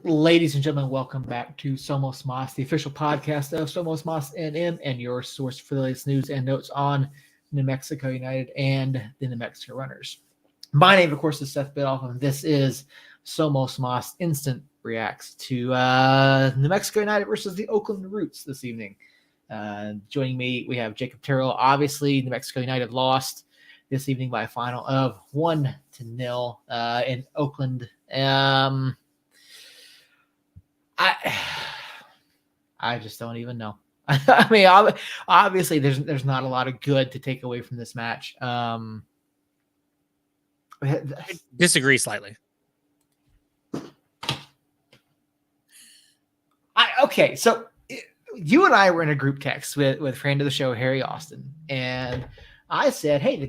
Ladies and gentlemen, welcome back to Somos Moss, the official podcast of Somos Moss NM, and your source for the latest news and notes on New Mexico United and the New Mexico Runners. My name, of course, is Seth Bidoff, and this is Somos Moss Instant Reacts to New Mexico United versus the Oakland Roots this evening. Joining me, we have Jacob Terrell. Obviously, New Mexico United lost this evening by a final of 1-0 in Oakland. I just don't even know. I mean, obviously, there's not a lot of good to take away from this match. I disagree slightly. Okay, so you and I were in a group text with friend of the show, Harry Austin, and I said, "Hey,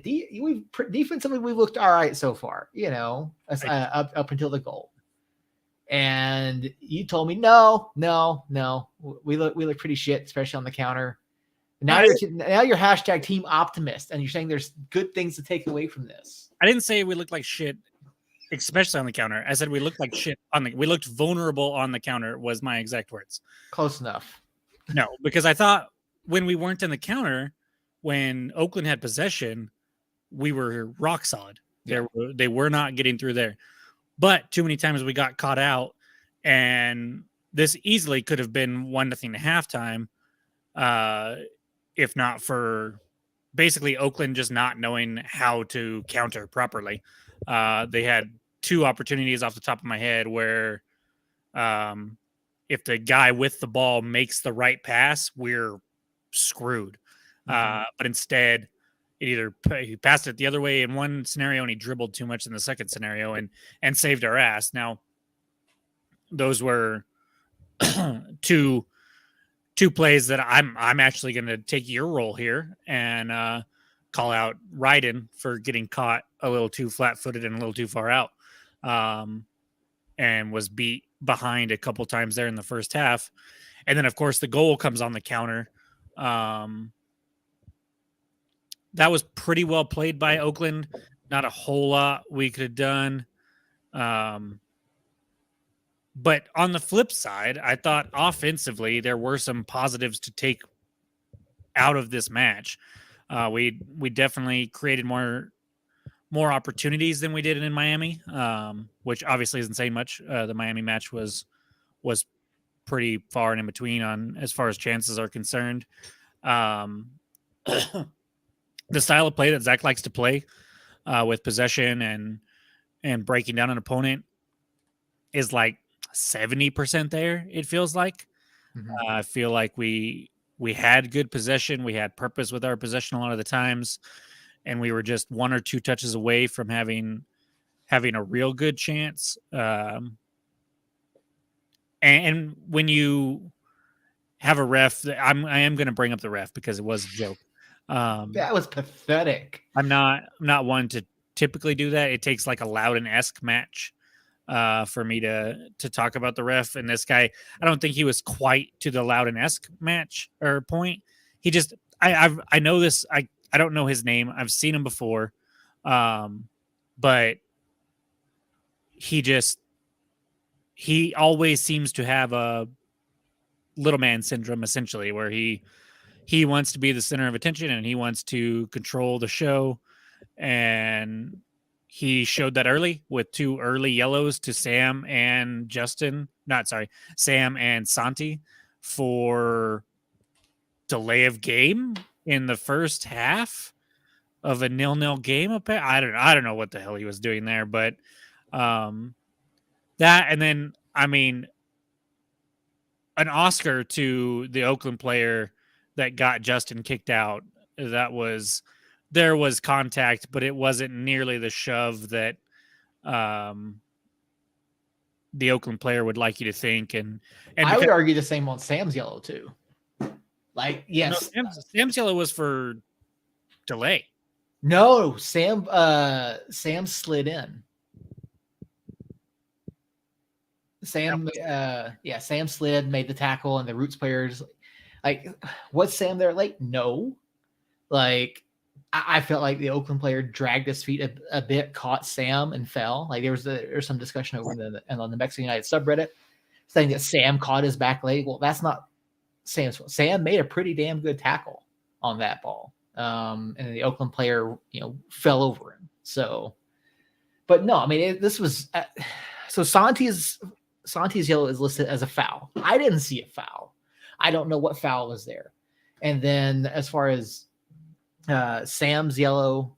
defensively we've looked all right so far, up until the goal." And you told me, no, we look pretty shit, especially on the counter. Now you're hashtag team optimist, and you're saying there's good things to take away from this. I didn't say we looked like shit, especially on the counter. I said we looked like shit we looked vulnerable on the counter was my exact words. Close enough. No, because I thought when we weren't in the counter, when Oakland had possession, we were rock solid. Yeah. They were not getting through there. But too many times we got caught out, and this easily could have been 1-0 at halftime, if not for basically Oakland just not knowing how to counter properly. They had two opportunities off the top of my head where if the guy with the ball makes the right pass, we're screwed. But instead, he passed it the other way in one scenario, and he dribbled too much in the second scenario and saved our ass. Now, those were two plays that I'm actually going to take your role here and call out Ryden for getting caught a little too flat-footed and a little too far out, and was beat behind a couple times there in the first half. And then, of course, the goal comes on the counter. That was pretty well played by Oakland. Not a whole lot we could have done. But on the flip side, I thought offensively there were some positives to take out of this match. We definitely created more opportunities than we did in Miami, which obviously isn't saying much. The Miami match was pretty far and in between on as far as chances are concerned. The style of play that Zach likes to play with possession and breaking down an opponent is like 70% there, it feels like. I feel like we had good possession. We had purpose with our possession a lot of the times, and we were just one or two touches away from having a real good chance. And when you have a ref, I am going to bring up the ref because it was a joke. That was pathetic. I'm not one to typically do that. It takes like a Loudon-esque match for me to talk about the ref. And this guy, I don't think he was quite to the Loudon-esque match or point. He just, I know this. I don't know his name. I've seen him before, but he always seems to have a little man syndrome, essentially, where he wants to be the center of attention and he wants to control the show. And he showed that early with two early yellows to Sam and Santi for delay of game in the first half of a 0-0 game. I don't know what the hell he was doing there, but that, and then, I mean, an Oscar to the Oakland player that got Justin kicked out. There was contact, but it wasn't nearly the shove that the Oakland player would like you to think. And I would argue the same on Sam's yellow too. Like, yes, no, Sam's yellow was for delay. No, Sam slid in. Sam slid, made the tackle, and the Roots players, like, was Sam there late? No. Like, I felt like the Oakland player dragged his feet a bit, caught Sam, and fell. Like, there was some discussion over on the Mexican United subreddit. saying that Sam caught his back leg. Well, that's not Sam's fault. Sam made a pretty damn good tackle on that ball. And the Oakland player, fell over him. So, but no, I mean, this was so Santi's yellow is listed as a foul. I didn't see a foul. I don't know what foul was there. And then as far as Sam's yellow,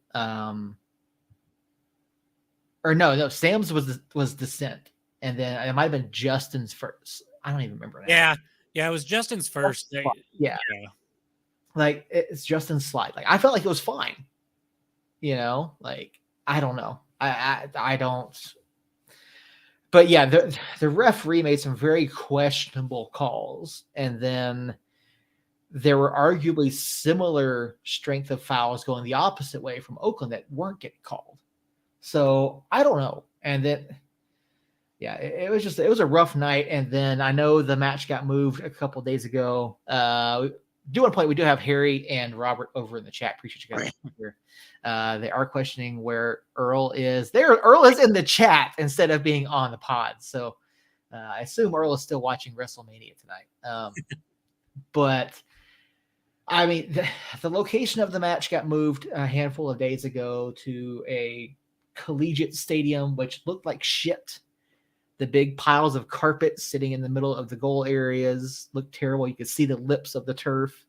Sam's was dissent, and then it might have been Justin's first. I don't even remember now. Yeah, it was Justin's first. Yeah. Like it's Justin's slide. Like I felt like it was fine. Like I don't know. I don't. But yeah, the referee made some very questionable calls, and then there were arguably similar strength of fouls going the opposite way from Oakland that weren't getting called. So I don't know. And then, yeah, it was a rough night. And then I know the match got moved a couple of days ago. Do want to point, we do have Harry and Robert over in the chat. Appreciate you guys here. They are questioning where Earl is. Earl is in the chat instead of being on the pod. So I assume Earl is still watching WrestleMania tonight. But I mean, the location of the match got moved a handful of days ago to a collegiate stadium, which looked like shit. The big piles of carpet sitting in the middle of the goal areas looked terrible. You could see the lips of the turf.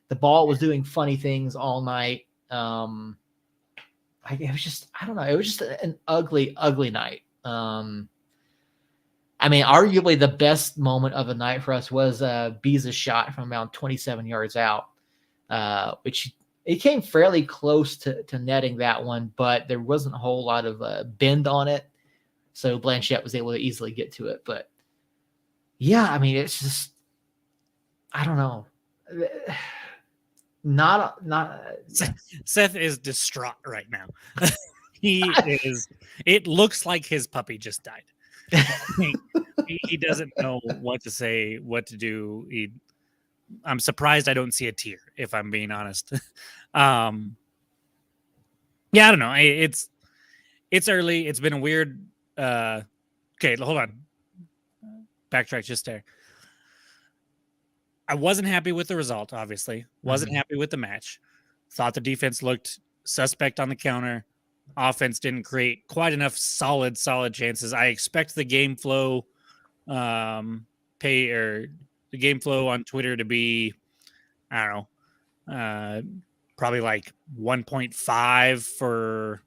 The ball was doing funny things all night. It was just, I don't know. It was just an ugly, ugly night. I mean, arguably the best moment of the night for us was Bee's shot from around 27 yards out, which it came fairly close to netting that one, but there wasn't a whole lot of bend on it. So Blanchette was able to easily get to it. But yeah, I mean, it's just, I don't know. Not Seth is distraught right now. He is. It looks like his puppy just died. He doesn't know what to say, what to do. I'm surprised I don't see a tear, if I'm being honest. Yeah, I don't know. It's early. It's been a weird. Okay, hold on. Backtrack just there. I wasn't happy with the result, obviously. Wasn't happy with the match. Thought the defense looked suspect on the counter. Offense didn't create quite enough solid chances. I expect the game flow the game flow on Twitter to be, I don't know, probably like 1.5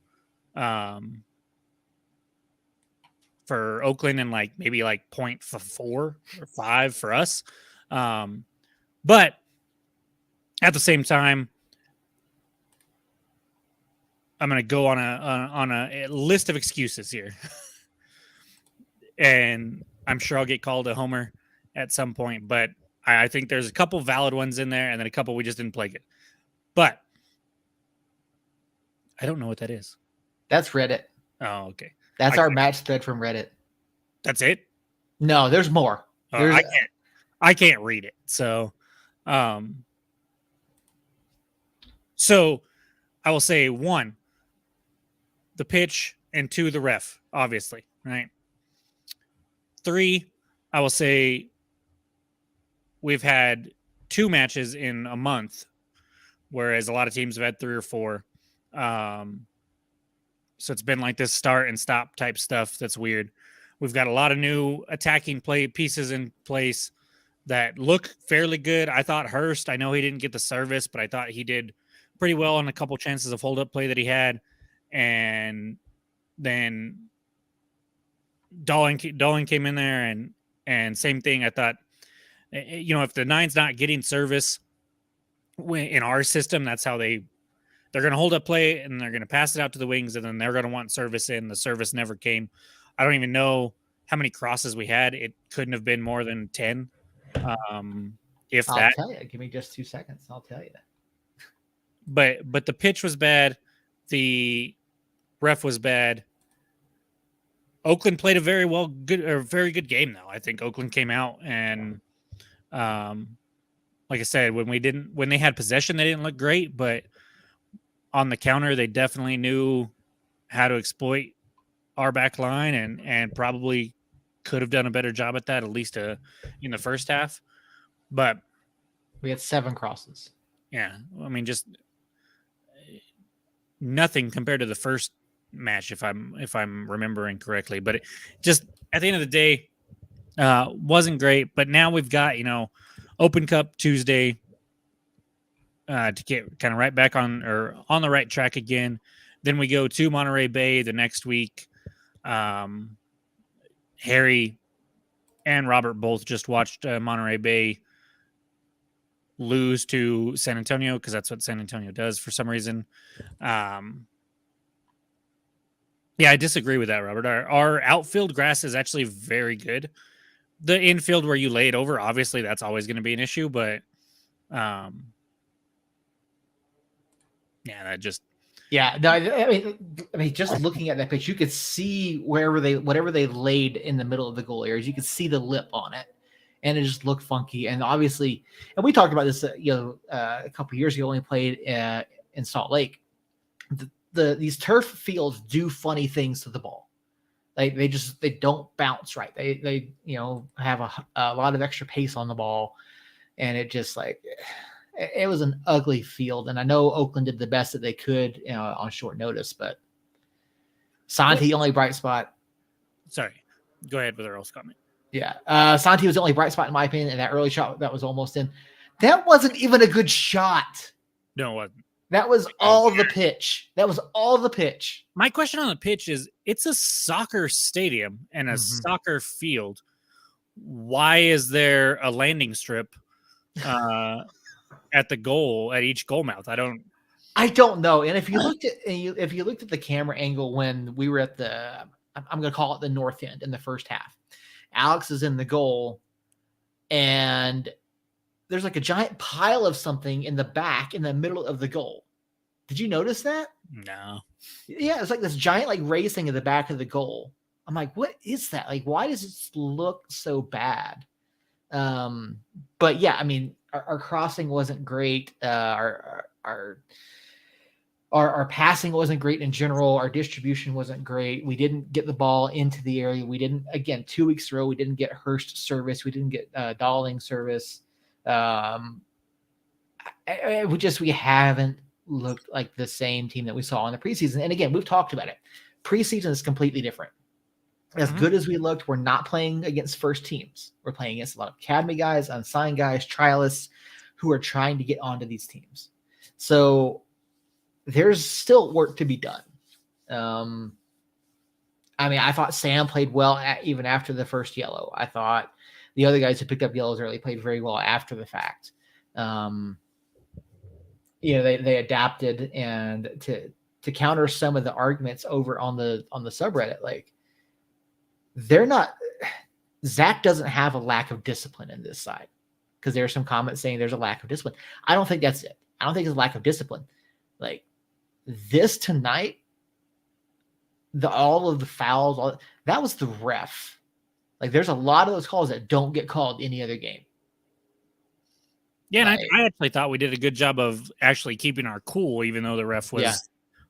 for Oakland and like maybe like 0.4 or 5 for us. But at the same time, I'm going to go on a list of excuses here. And I'm sure I'll get called a homer at some point, but I think there's a couple valid ones in there and then a couple we just didn't play good. But I don't know what that is. That's Reddit. Oh, okay. That's our match thread from Reddit. That's it? No, there's more. I can't read it. So so I will say 1, the pitch, and 2, the ref, obviously, right? 3, I will say we've had 2 matches in a month, whereas a lot of teams have had 3 or 4. So it's been like this start and stop type stuff that's weird. We've got a lot of new attacking play pieces in place that look fairly good. I thought Hurst, I know he didn't get the service, but I thought he did pretty well on a couple chances of hold-up play that he had. And then Dolan came in there and same thing. I thought, if the 9's not getting service in our system, that's how they're going to hold up play and they're going to pass it out to the wings and then they're going to want service in. The service never came. I don't even know how many crosses we had. It couldn't have been more than 10. If I'll tell you. Give me just 2 seconds. I'll tell you. But the pitch was bad. The ref was bad. Oakland played a very good game, though. I think Oakland came out and, like I said, when they had possession, they didn't look great, but on the counter, they definitely knew how to exploit our back line and probably could have done a better job at that, at least in the first half. But we had 7 crosses. Yeah, I mean, just nothing compared to the first match, if I'm remembering correctly. But it just at the end of the day, wasn't great. But now we've got Open Cup Tuesday to get kind of right back on the right track again. Then we go to Monterey Bay the next week. Harry and Robert both just watched Monterey Bay lose to San Antonio because that's what San Antonio does for some reason. Yeah, I disagree with that, Robert. Our outfield grass is actually very good. The infield where you lay it over, obviously that's always going to be an issue, but yeah, that just Yeah, no, I mean, just looking at that pitch, you could see whatever they laid in the middle of the goal areas, you could see the lip on it, and it just looked funky. And obviously, and we talked about this, a couple of years ago when we played in Salt Lake. These turf fields do funny things to the ball. Like they don't bounce right. They have a lot of extra pace on the ball, and it just it was an ugly field. And I know Oakland did the best that they could on short notice, but Santi only bright spot. Sorry, go ahead with Earl's comment. Yeah, Santi was the only bright spot in my opinion, and that early shot that was almost in. That wasn't even a good shot. No, it wasn't. That was all the pitch. That was all the pitch. My question on the pitch is, it's a soccer stadium and a soccer field. Why is there a landing strip at the goal, at each goal mouth? I don't know. And if you looked at the camera angle when we were at I'm going to call it the north end in the first half, Alex is in the goal, and there's like a giant pile of something in the back in the middle of the goal. Did you notice that? No. Yeah, it's like this giant raised thing in the back of the goal. I'm like, what is that? Like, why does it look so bad? But yeah, I mean, our crossing wasn't great. Our passing wasn't great in general. Our distribution wasn't great. We didn't get the ball into the area. We didn't, again, 2 weeks in a row, we didn't get Hurst service. We didn't get Darling service. We haven't looked like the same team that we saw in the preseason. And again, we've talked about it. Preseason is completely different. As good as we looked, we're not playing against first teams. We're playing against a lot of academy guys, unsigned guys, trialists who are trying to get onto these teams. So there's still work to be done. I mean, I thought Sam played well even after the first yellow. I thought the other guys who picked up yellows early played very well after the fact. They adapted, and to counter some of the arguments over on the subreddit, like Zach doesn't have a lack of discipline in this side, because there are some comments saying there's a lack of discipline. I don't think that's it. I don't think it's a lack of discipline. Like this tonight, all of the fouls, that was the ref. Like there's a lot of those calls that don't get called any other game. Yeah, and I actually thought we did a good job of actually keeping our cool, even though the ref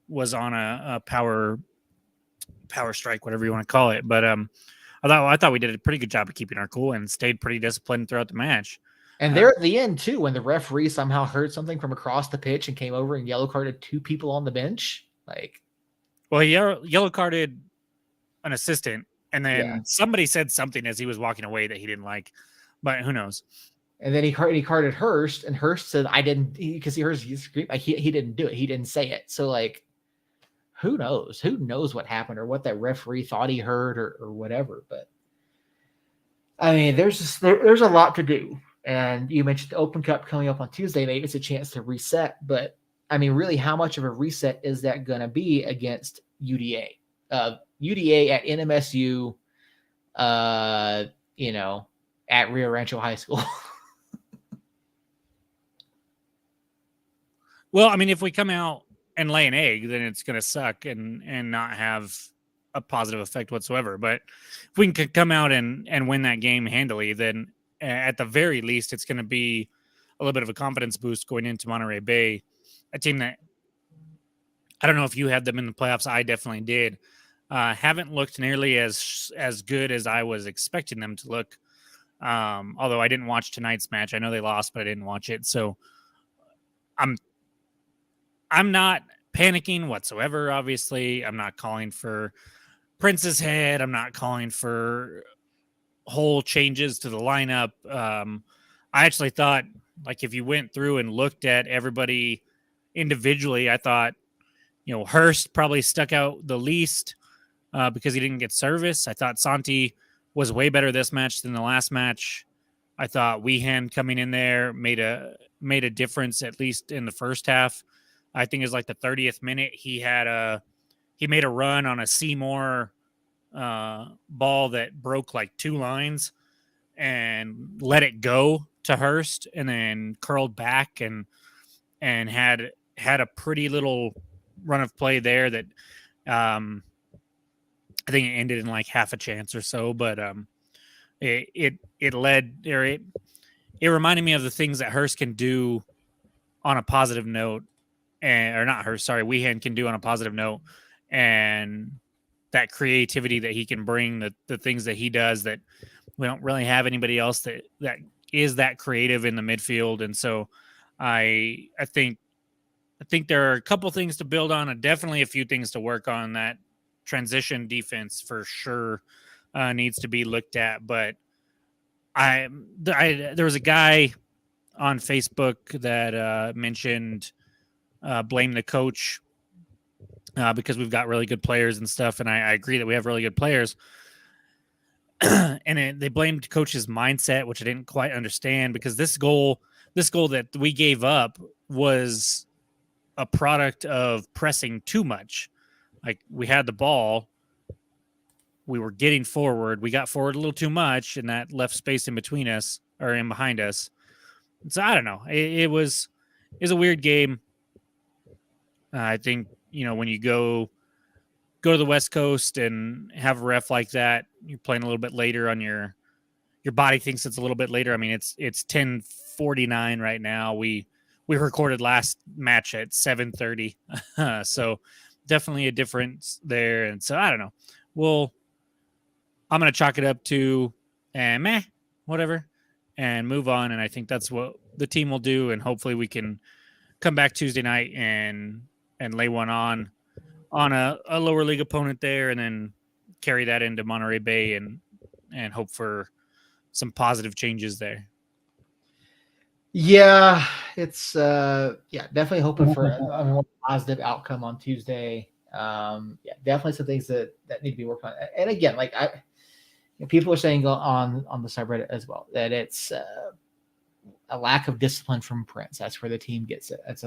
was on a power strike, whatever you want to call it. But I thought we did a pretty good job of keeping our cool and stayed pretty disciplined throughout the match. And there at the end too, when the referee somehow heard something from across the pitch and came over and yellow carded 2 people on the bench, well, he yellow carded an assistant, and then somebody said something as he was walking away that he didn't like, but who knows? And then he carded Hurst, and Hurst said, "I didn't," because he heard he scream, he didn't do it. He didn't say it. So who knows? Who knows what happened or what that referee thought he heard or whatever. But I mean, there's a lot to do. And you mentioned the Open Cup coming up on Tuesday. Maybe it's a chance to reset. But I mean, really, how much of a reset is that going to be against UDA? UDA at NMSU, at Rio Rancho High School. Well, I mean, if we come out and lay an egg, then it's going to suck and not have a positive effect whatsoever. But if we can come out and win that game handily, then at the very least, it's going to be a little bit of a confidence boost going into Monterey Bay, a team that I don't know if you had them in the playoffs. I definitely did. haven't looked nearly as good as I was expecting them to look. Although I didn't watch tonight's match. I know they lost, but I didn't watch it. So I'm not panicking whatsoever, obviously. I'm not calling for Prince's head. I'm not calling for whole changes to the lineup. I actually thought, like, if you went through and looked at everybody individually, I thought, Hurst probably stuck out the least because he didn't get service. I thought Santi was way better this match than the last match. I thought Weehan coming in there made a difference, at least in the first half. I think it was like the 30th minute he made a run on a Seymour ball that broke like 2 lines and let it go to Hurst, and then curled back and had a pretty little run of play there that I think it ended in like half a chance or so, but it reminded me of the things that Hurst can do on a positive note, or not Hurst, sorry, Weehan can do on a positive note, and that creativity that he can bring, the things that he does that we don't really have anybody else that is that creative in the midfield. And so I think there are a couple things to build on, and definitely a few things to work on. That transition defense for sure needs to be looked at. But there was a guy on Facebook that mentioned blame the coach because we've got really good players and stuff. And I agree that we have really good players. And they blamed coach's mindset, which I didn't quite understand, because this goal that we gave up was a product of pressing too much. Like, we had the ball, we were getting forward, we got forward a little too much, and that left space in between us or in behind us. So I don't know. It was a weird game. I think, when you go to the West Coast and have a ref like that, you're playing a little bit later on your body thinks it's a little bit later. I mean, it's 10:49 right now. We recorded last match at 7:30. So definitely a difference there. And so I don't know. I'm going to chalk it up to meh, whatever, and move on. And I think that's what the team will do. And hopefully we can come back Tuesday night and lay one on a lower league opponent there, and then carry that into Monterey Bay and hope for some positive changes there. Yeah, it's definitely hoping for a more positive outcome on Tuesday. Definitely some things that need to be worked on. And again, like people are saying on the subreddit as well that it's a lack of discipline from Prince. That's where the team gets it. That's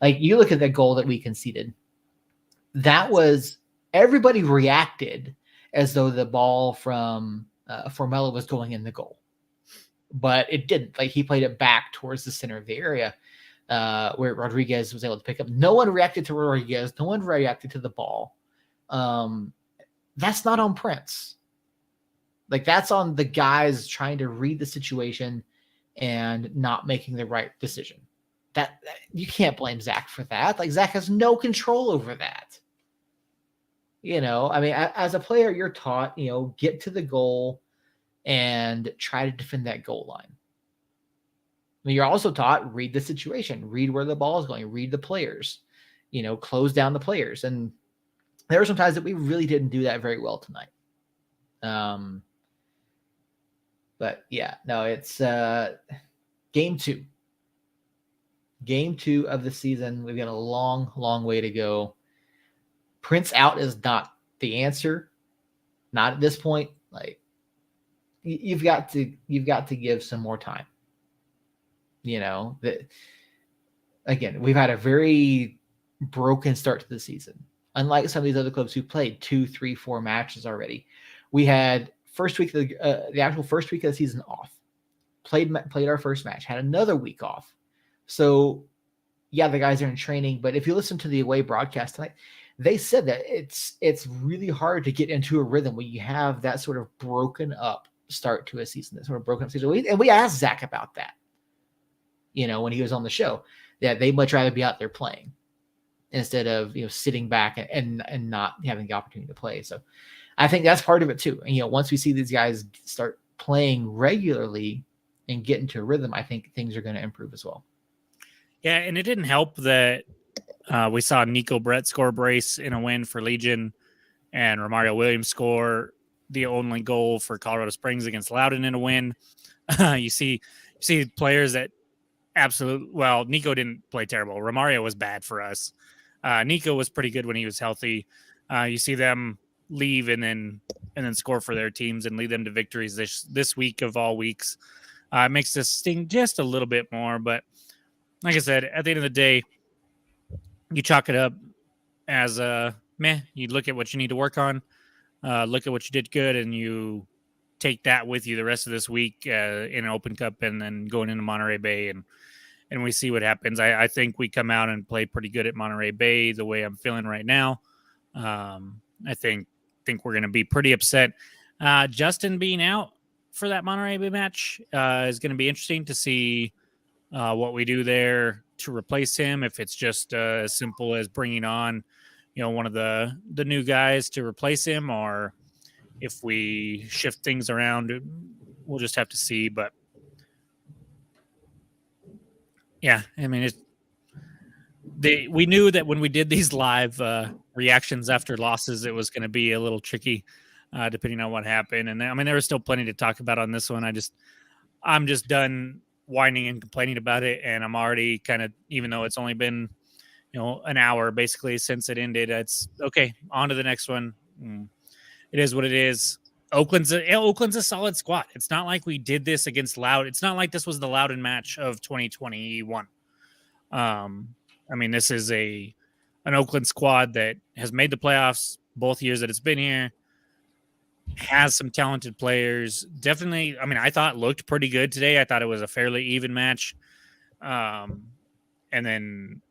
like, you look at the goal that we conceded. That was, everybody reacted as though the ball from Formella was going in the goal, but it didn't. Like, he played it back towards the center of the area where Rodriguez was able to pick up. No one reacted to Rodriguez. No one reacted to the ball. That's not on Prince. Like, that's on the guys trying to read the situation and not making the right decision. That you can't blame Zach for that. Like, Zach has no control over that. I mean, as a player, you're taught, get to the goal and try to defend that goal line. I mean, you're also taught, read the situation, read where the ball is going, read the players, close down the players. And there were some times that we really didn't do that very well tonight. But yeah, no, it's game 2. Game 2 of the season. We've got a long, long way to go. Prince out is not the answer. Not at this point. Like, you've got to give some more time. Again, we've had a very broken start to the season. Unlike some of these other clubs who played 2, 3, 4 matches already. We had the actual first week of the season off. Played our first match. Had another week off. So, yeah, the guys are in training. But if you listen to the away broadcast tonight, they said that it's really hard to get into a rhythm when you have that sort of broken up start to a season, that sort of broken up season. And we asked Zach about that, when he was on the show, that they'd much rather be out there playing. instead of sitting back and not having the opportunity to play. So I think that's part of it too. And once we see these guys start playing regularly and get into a rhythm, I think things are going to improve as well. Yeah, and it didn't help that we saw Nico Brett score a brace in a win for Legion, and Romario Williams score the only goal for Colorado Springs against Loudoun in a win. You see players that Nico didn't play terrible. Romario was bad for us. Nico was pretty good when he was healthy. You see them leave and then score for their teams and lead them to victories this week of all weeks. It makes this sting just a little bit more, but like I said, at the end of the day, you chalk it up as meh. You look at what you need to work on, look at what you did good, and you take that with you the rest of this week in an Open Cup and then going into Monterey Bay and we see what happens. I think we come out and play pretty good at Monterey Bay the way I'm feeling right now. I think we're going to be pretty upset. Justin being out for that Monterey Bay match is going to be interesting to see what we do there to replace him. If it's just as simple as bringing on, one of the new guys to replace him, or if we shift things around, we'll just have to see. But yeah, I mean, we knew that when we did these live reactions after losses, it was going to be a little tricky, depending on what happened. And I mean, there was still plenty to talk about on this one. I'm just done whining and complaining about it, and I'm already kind of, even though it's only been an hour basically since it ended, it's okay, on to the next one. It is what it is. Oakland's a solid squad. It's not like we did this against Loudoun. It's not like this was the Loudoun match of 2021. I mean, this is an Oakland squad that has made the playoffs both years that it's been here, has some talented players. Definitely, I mean, I thought looked pretty good today. I thought it was a fairly even match. And then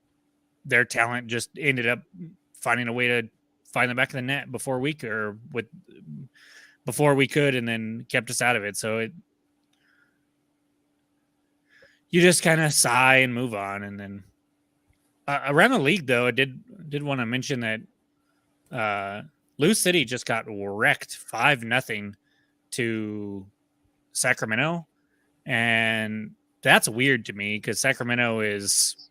their talent just ended up finding a way to find the back of the net before we could, and then kept us out of it. So you just kind of sigh and move on. And then around the league, though, I did want to mention that Lou City just got wrecked 5-0 to Sacramento, and that's weird to me because Sacramento is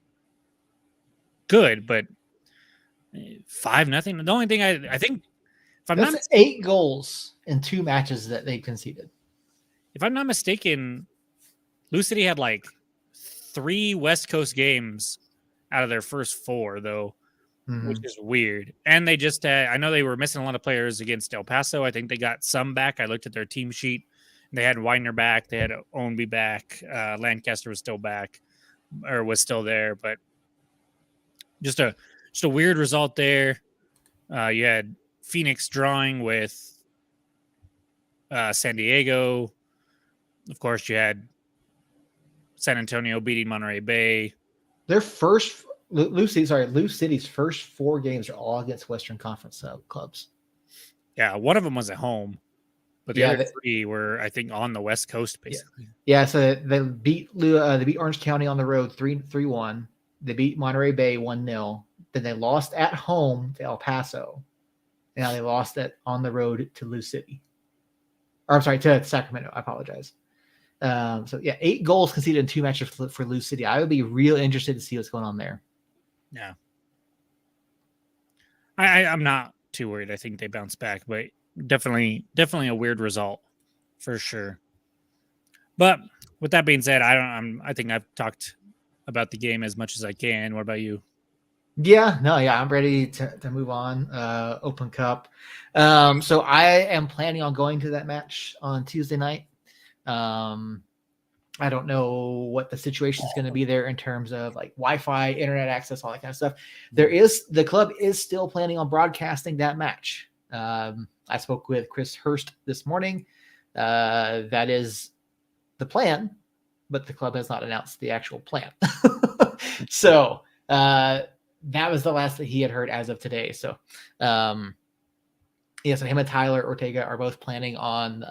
good, but 5-0. The only thing I think, if I'm not 8 goals in 2 matches that they conceded. If I'm not mistaken, Lou City had like 3 West Coast games out of their first 4, though, which is weird. And they just I know they were missing a lot of players against El Paso. I think they got some back. I looked at their team sheet. They had Weidner back. They had Ownby back. Lancaster was still back, or was still there. But just a weird result there. You had Phoenix drawing with San Diego. Of course, you had San Antonio beating Monterey Bay. Their Lou City's first 4 games are all against Western Conference clubs. Yeah, one of them was at home, but the other 3 were, I think, on the West Coast, basically. Yeah, so they beat Orange County on the road 3-1. They beat Monterey Bay 1-0. Then they lost at home to El Paso. And now they lost on the road to Lou City. Or I'm sorry, to Sacramento. I apologize. So yeah, 8 goals conceded in 2 matches for Lou City. I would be real interested to see what's going on there. Yeah. I'm not too worried. I think they bounce back, but definitely a weird result for sure. But with that being said, I think I've talked about the game as much as I can. What about you? I'm ready to move on. Open Cup. So I am planning on going to that match on Tuesday night. I don't know what the situation is going to be there in terms of like Wi-Fi, internet access, all that kind of stuff. The club is still planning on broadcasting that match. I spoke with Chris Hurst this morning. That is the plan, but the club has not announced the actual plan. So that was the last that he had heard as of today. So so him and Tyler Ortega are both planning on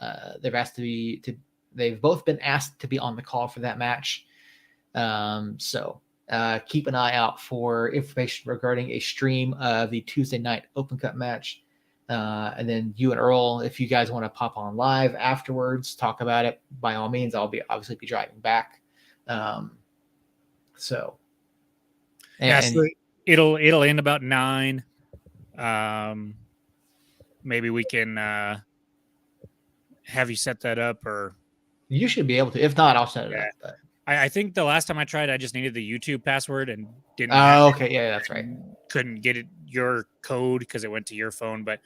they've both been asked to be on the call for that match. So keep an eye out for information regarding a stream of the Tuesday night Open Cup match. And then you and Earl, if you guys want to pop on live afterwards, talk about it, by all means. I'll obviously be driving back. So it'll end about 9. Maybe we can have you set that up, or you should be able to. If not, I'll set it up. But I think the last time I tried, I just needed the YouTube password and didn't. Oh, okay, yeah, that's right. Couldn't get it your code because it went to your phone, but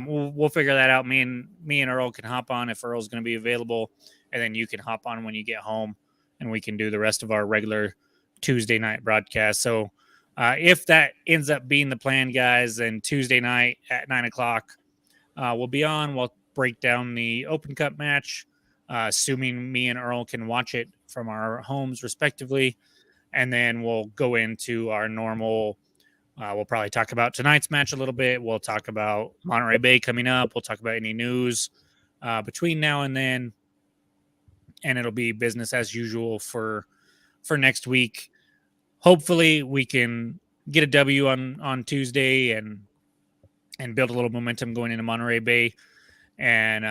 we'll figure that out. Me and Earl can hop on if Earl's going to be available, and then you can hop on when you get home, and we can do the rest of our regular Tuesday night broadcast. So if that ends up being the plan, guys, then Tuesday night at 9:00, we'll be on. We'll break down the Open Cup match, assuming me and Earl can watch it from our homes respectively. And then we'll go into our normal, we'll probably talk about tonight's match a little bit. We'll talk about Monterey Bay coming up. We'll talk about any news between now and then. And it'll be business as usual for next week. Hopefully we can get a W on Tuesday and build a little momentum going into Monterey Bay. And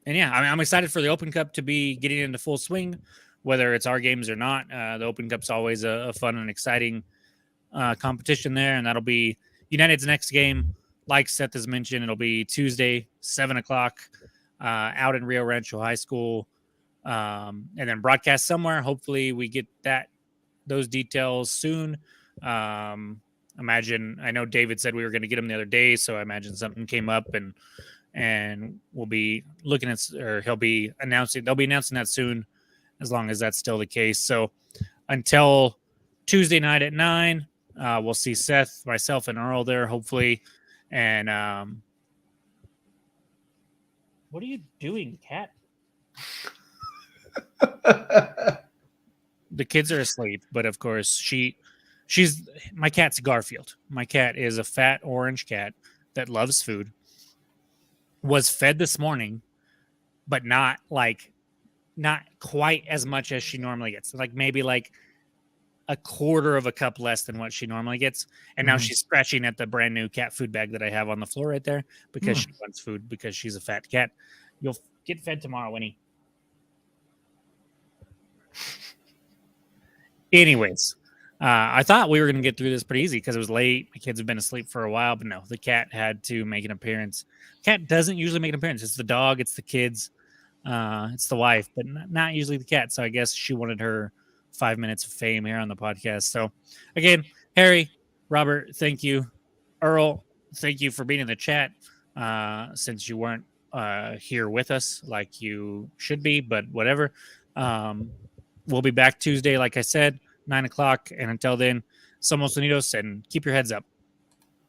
yeah, I'm excited for the Open Cup to be getting into full swing, whether it's our games or not. The Open Cup's always a fun and exciting competition there, and that'll be United's next game. Like Seth has mentioned, it'll be Tuesday, 7:00, out in Rio Rancho High School, and then broadcast somewhere. Hopefully we get those details soon. I know David said we were going to get him the other day, so I imagine something came up, and we'll be looking at, or they'll be announcing that soon, as long as that's still the case. So until Tuesday night at 9, we'll see Seth, myself, and Earl there, hopefully. And what are you doing, cat? The kids are asleep, but of course my cat's Garfield. My cat is a fat orange cat that loves food. Was fed this morning, but not quite as much as she normally gets. Like maybe like a quarter of a cup less than what she normally gets. And now she's scratching at the brand new cat food bag that I have on the floor right there because she wants food because she's a fat cat. You'll get fed tomorrow, Winnie. Anyways, I thought we were going to get through this pretty easy because it was late. My kids have been asleep for a while, but no, the cat had to make an appearance. Cat doesn't usually make an appearance. It's the dog, it's the kids, it's the wife, but not usually the cat. So I guess she wanted her 5 minutes of fame here on the podcast. So again, Harry, Robert, thank you. Earl, thank you for being in the chat since you weren't here with us like you should be, but whatever. We'll be back Tuesday, like I said, 9:00. And until then, somos unidos and keep your heads up.